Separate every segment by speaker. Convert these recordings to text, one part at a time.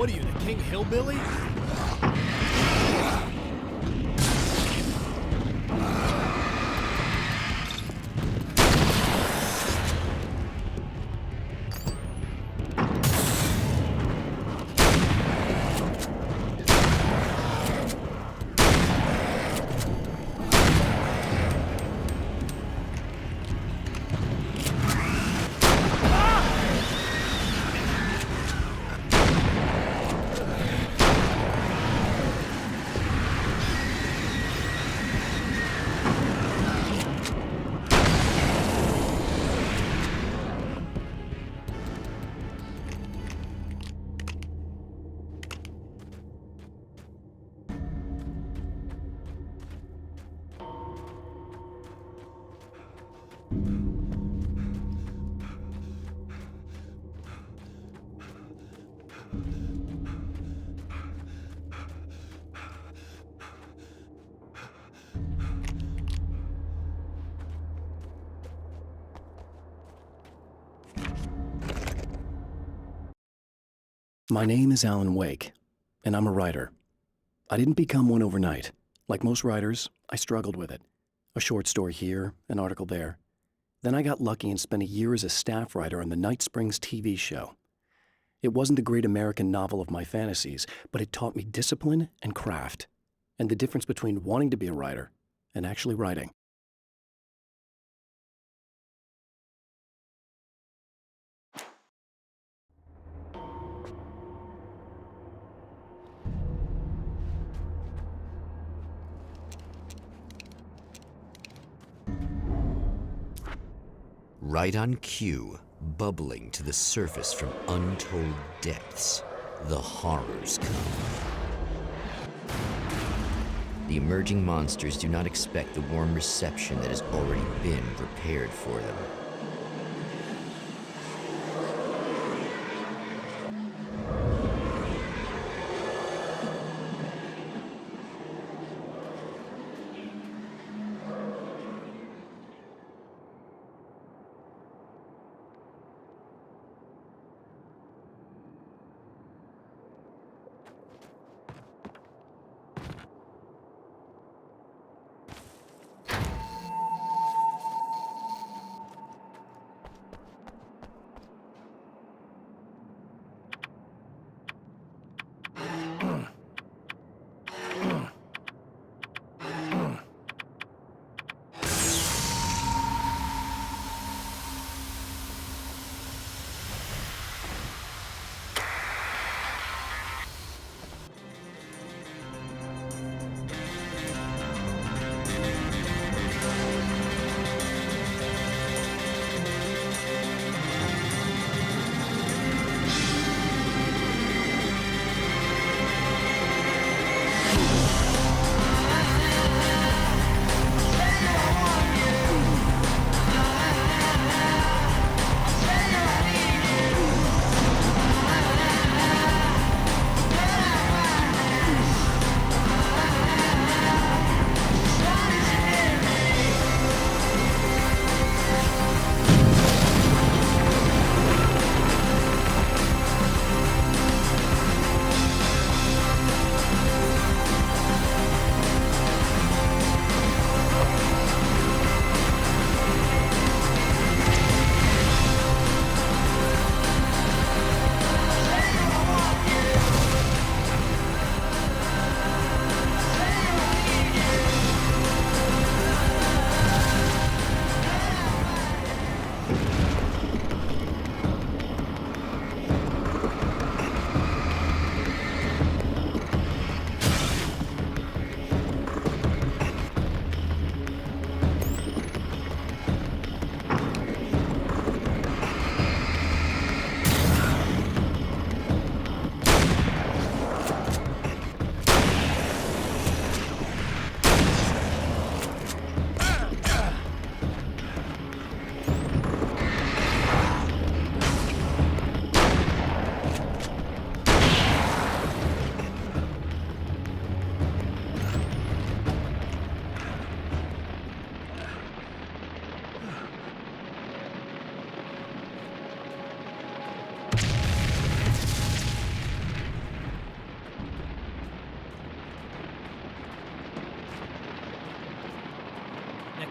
Speaker 1: What are you, the King Hillbilly?
Speaker 2: My name is Alan Wake, and I'm a writer. I didn't become one overnight. Like most writers, I struggled with it. A short story here, an article there. Then I got lucky and spent a year as a staff writer on the Night Springs TV show. It wasn't the great American novel of my fantasies, but it taught me discipline and craft, and the difference between wanting to be a writer and actually writing.
Speaker 3: Right on cue, bubbling to the surface from untold depths, the horrors come. The emerging monsters do not expect the warm reception that has already been prepared for them.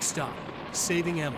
Speaker 2: Next stop, saving Emma.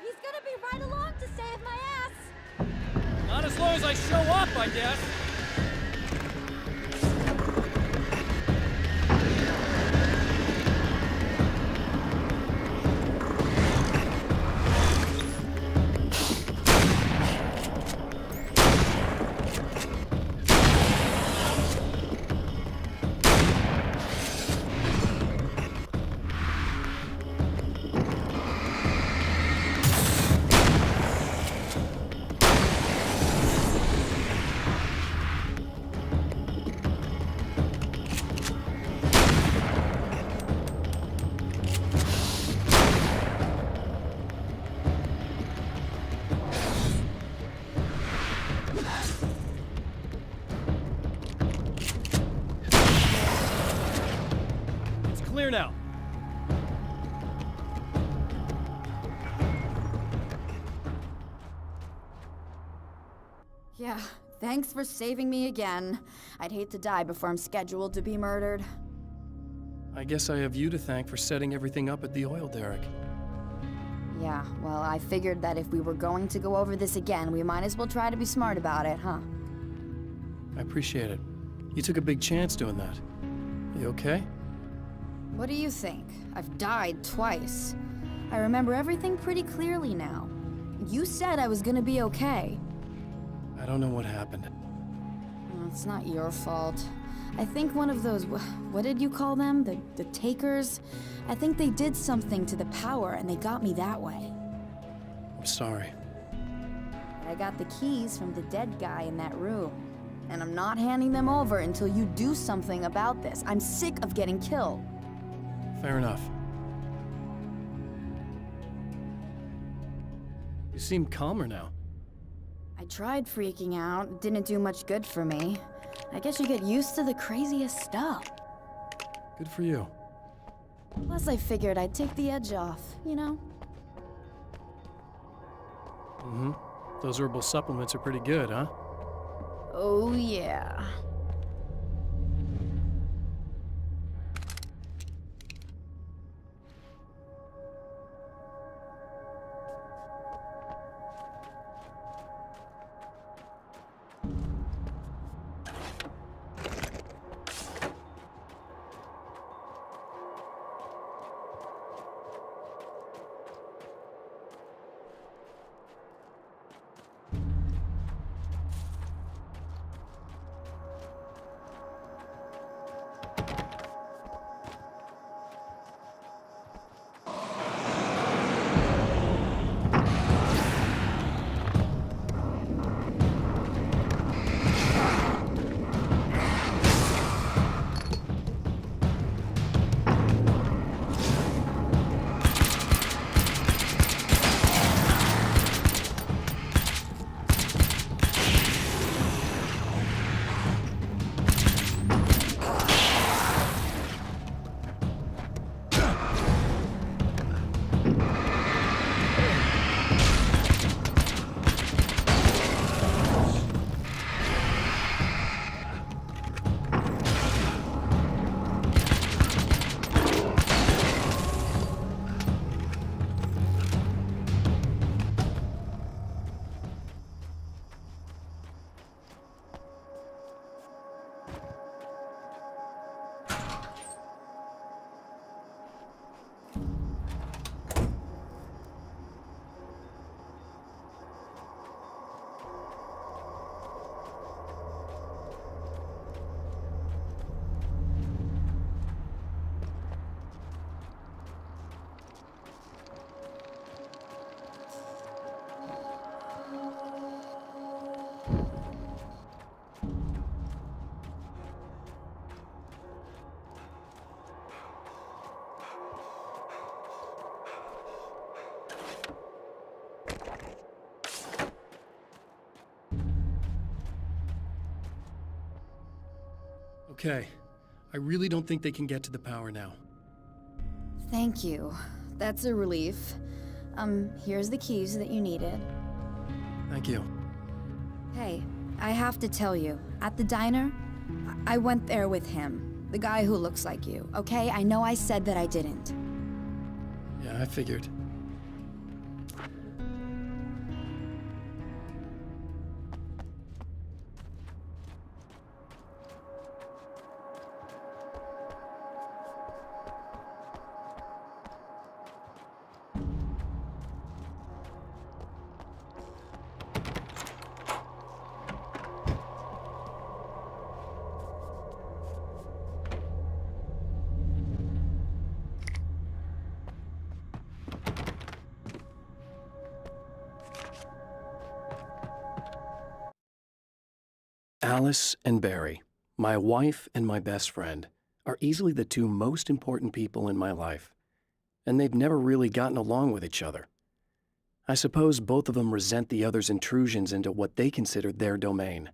Speaker 1: He's gonna be right along to save my ass!
Speaker 2: Not as long as I show up, I guess. Clear now.
Speaker 1: Yeah, thanks for saving me again. I'd hate to die before I'm scheduled to be murdered.
Speaker 2: I guess I have you to thank for setting everything up at the oil derrick.
Speaker 1: Yeah, well, I figured that if we were going to go over this again, we might as well try to be smart about it, huh?
Speaker 2: I appreciate it. You took a big chance doing that. You okay?
Speaker 1: What do you think? I've died twice. I remember everything pretty clearly now. You said I was gonna be okay.
Speaker 2: I don't know what happened.
Speaker 1: Well, it's not your fault. I think one of those, what did you call them? The takers? I think they did something to the power and they got me that way.
Speaker 2: I'm sorry.
Speaker 1: I got the keys from the dead guy in that room. And I'm not handing them over until you do something about this. I'm sick of getting killed.
Speaker 2: Fair enough. You seem calmer now.
Speaker 1: I tried freaking out. It didn't do much good for me. I guess you get used to the craziest stuff.
Speaker 2: Good for you.
Speaker 1: Plus, I figured I'd take the edge off, you know?
Speaker 2: Mm-hmm. Those herbal supplements are pretty good, huh?
Speaker 1: Oh, yeah.
Speaker 2: okay. I really don't think they can get to the power now.
Speaker 1: Thank you. That's a relief. Here's the keys that you needed.
Speaker 2: Thank you.
Speaker 1: Hey, I have to tell you, at the diner, I went there with him. The guy who looks like you, okay? I know I said that I didn't.
Speaker 2: Yeah, I figured. Alice and Barry, my wife and my best friend, are easily the two most important people in my life, and they've never really gotten along with each other. I suppose both of them resent the other's intrusions into what they considered their domain.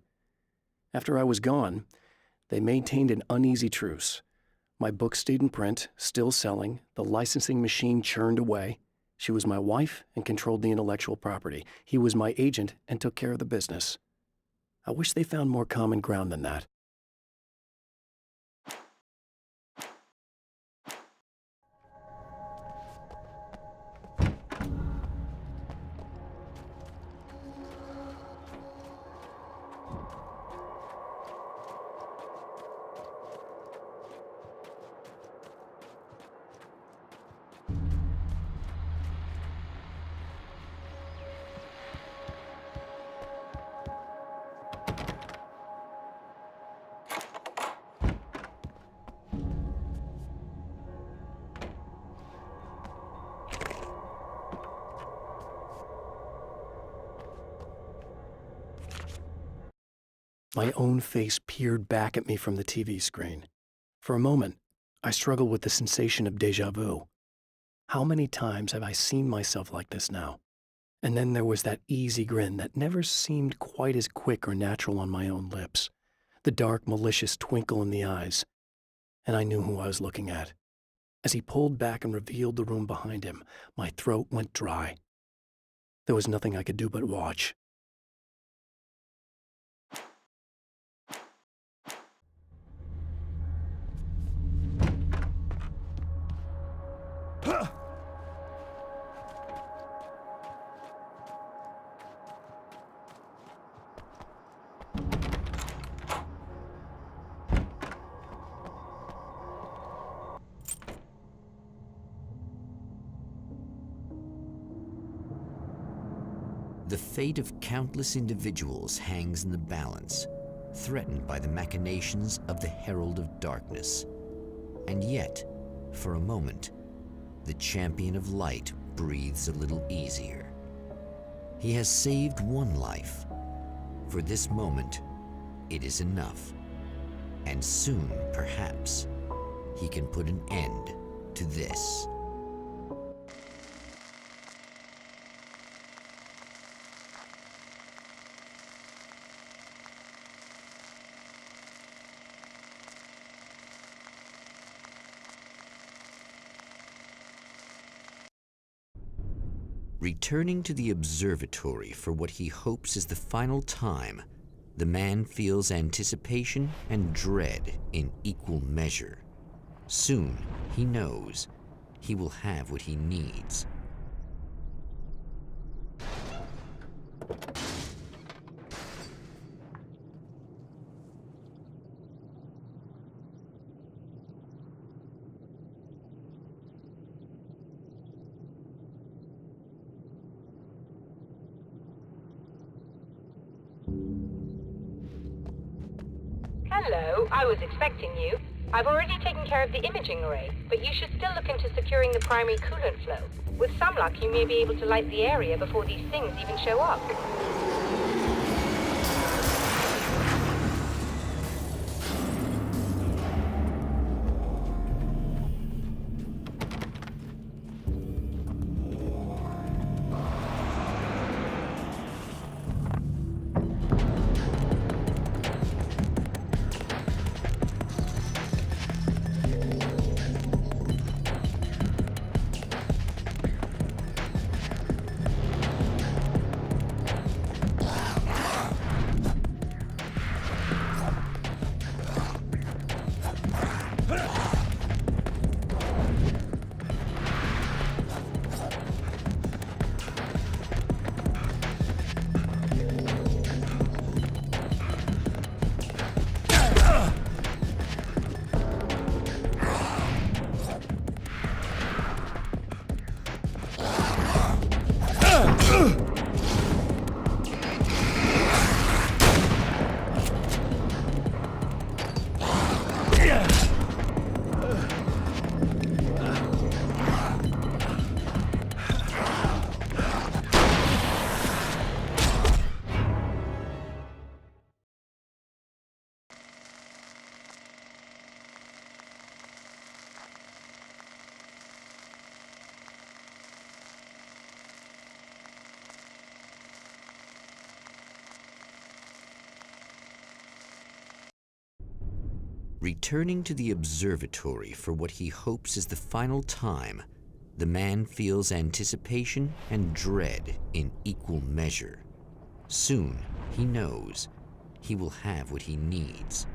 Speaker 2: After I was gone, they maintained an uneasy truce. My book stayed in print, still selling, the licensing machine churned away. She was my wife and controlled the intellectual property. He was my agent and took care of the business. I wish they found more common ground than that. My own face peered back at me from the TV screen. For a moment, I struggled with the sensation of déjà vu. How many times have I seen myself like this now? And then there was that easy grin that never seemed quite as quick or natural on my own lips, the dark, malicious twinkle in the eyes. And I knew who I was looking at. As he pulled back and revealed the room behind him, my throat went dry. There was nothing I could do but watch.
Speaker 3: The fate of countless individuals hangs in the balance, threatened by the machinations of the Herald of Darkness. And yet, for a moment, the champion of light breathes a little easier. He has saved one life. For this moment, it is enough. And soon, perhaps, he can put an end to this. Returning to the observatory for what he hopes is the final time, the man feels anticipation and dread in equal measure. Soon, he knows, he will have what he needs.
Speaker 4: Hello, I was expecting you. I've already taken care of the imaging array, but you should still look into securing the primary coolant flow. With some luck, you may be able to light the area before these things even show up.
Speaker 3: Returning to the observatory for what he hopes is the final time, the man feels anticipation and dread in equal measure. Soon, he knows, he will have what he needs.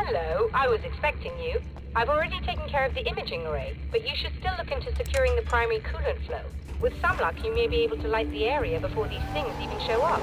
Speaker 4: Hello, I was expecting you. I've already taken care of the imaging array, but you should still look into securing the primary coolant flow. With some luck, you may be able to light the area before these things even show up.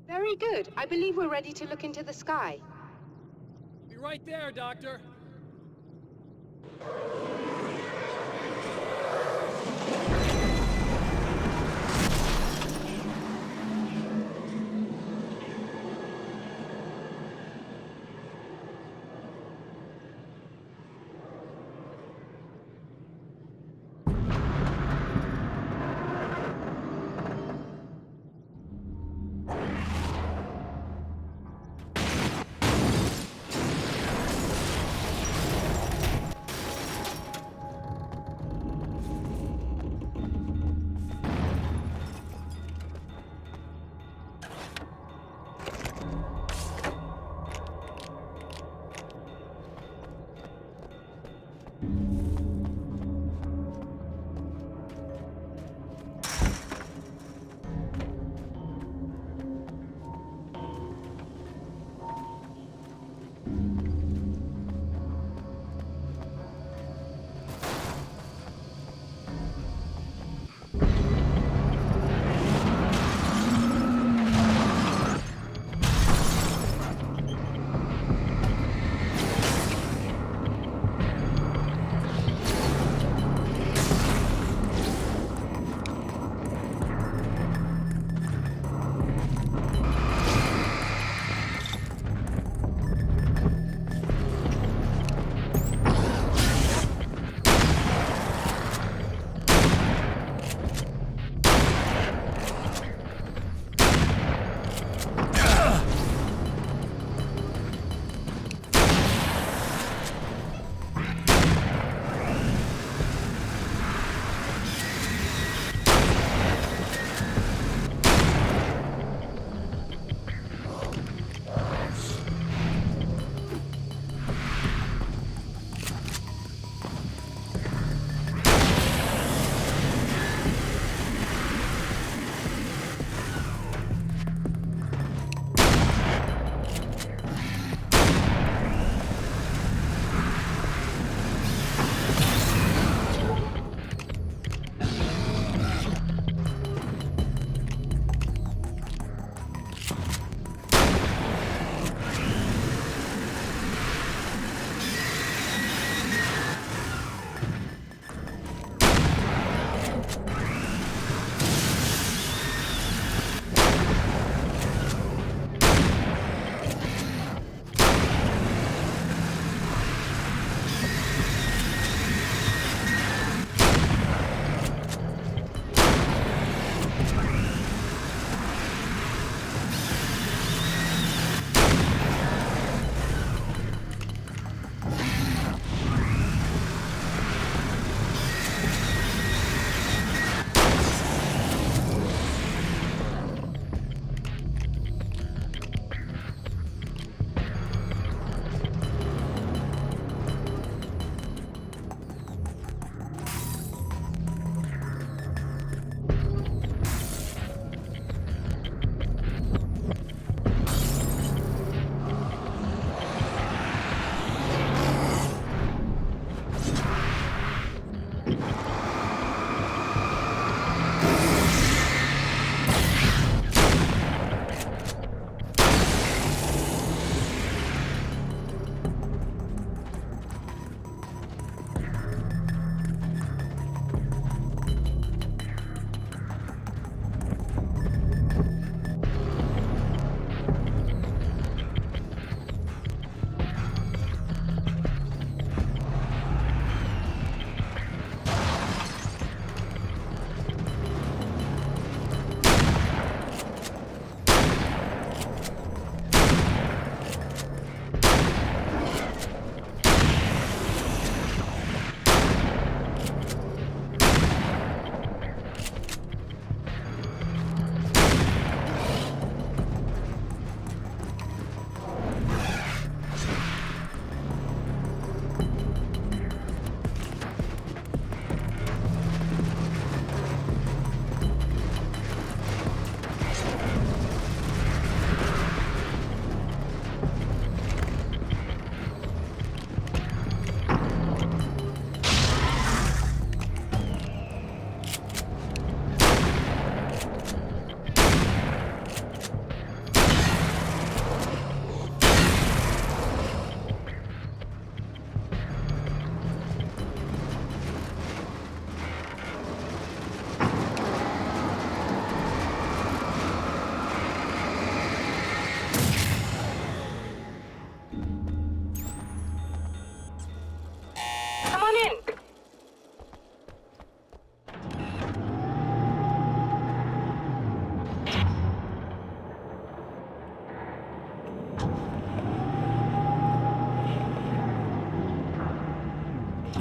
Speaker 5: Very good. I believe we're ready to look into the sky.
Speaker 6: Be right there, Doctor.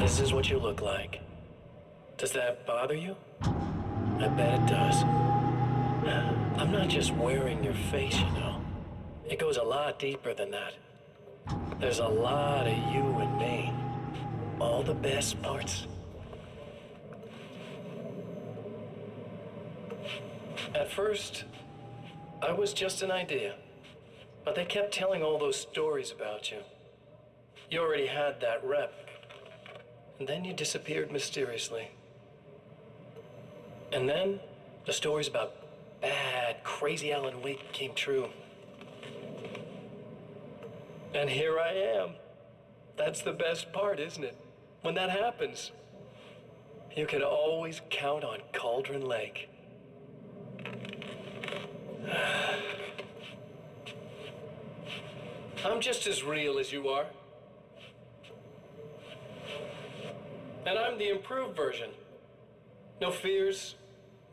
Speaker 2: This is what you look like. Does that bother you? I bet it does. I'm not just wearing your face, you know. It goes a lot deeper than that. There's a lot of you and me. All the best parts. At first, I was just an idea. But they kept telling all those stories about you. You already had that rep. And then you disappeared mysteriously. And then, the stories about bad, crazy Alan Wake came true. And here I am. That's the best part, isn't it? When that happens, you can always count on Cauldron Lake. I'm just as real as you are. And I'm the improved version. No fears,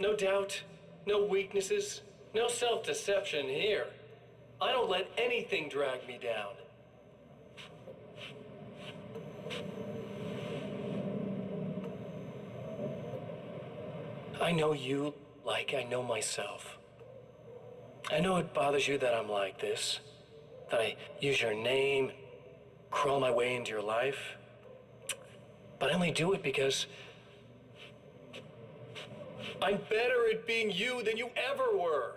Speaker 2: no doubt, no weaknesses, no self-deception here. I don't let anything drag me down. I know you like I know myself. I know it bothers you that I'm like this, that I use your name, crawl my way into your life. But I only do it because I'm better at being you than you ever were.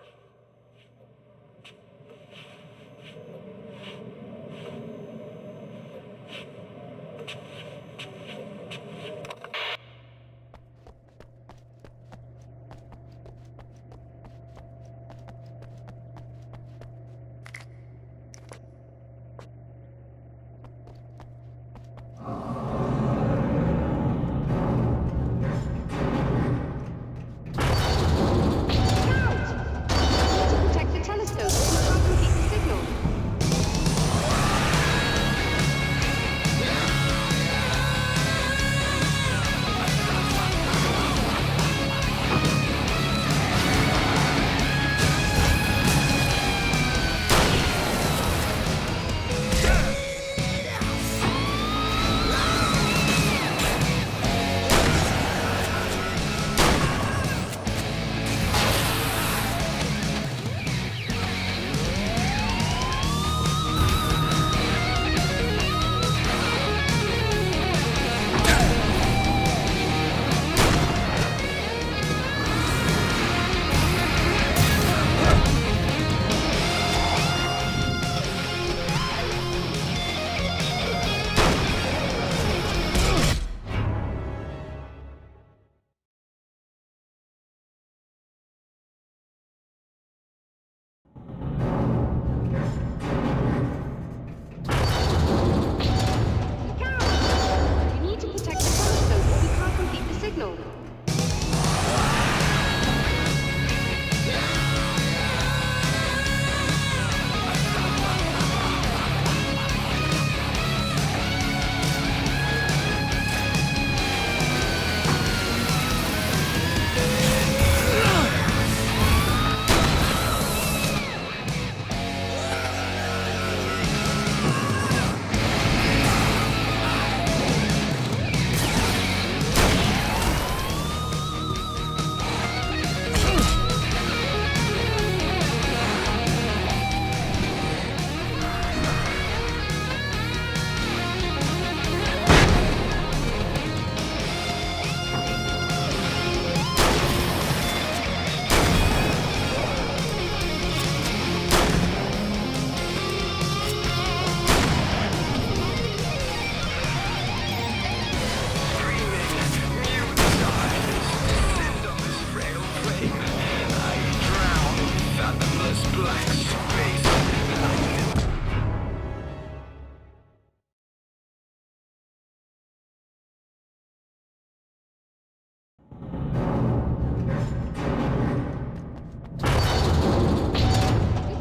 Speaker 5: Look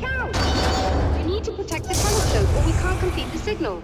Speaker 5: out! You need to protect the telescope or we can't complete the signal.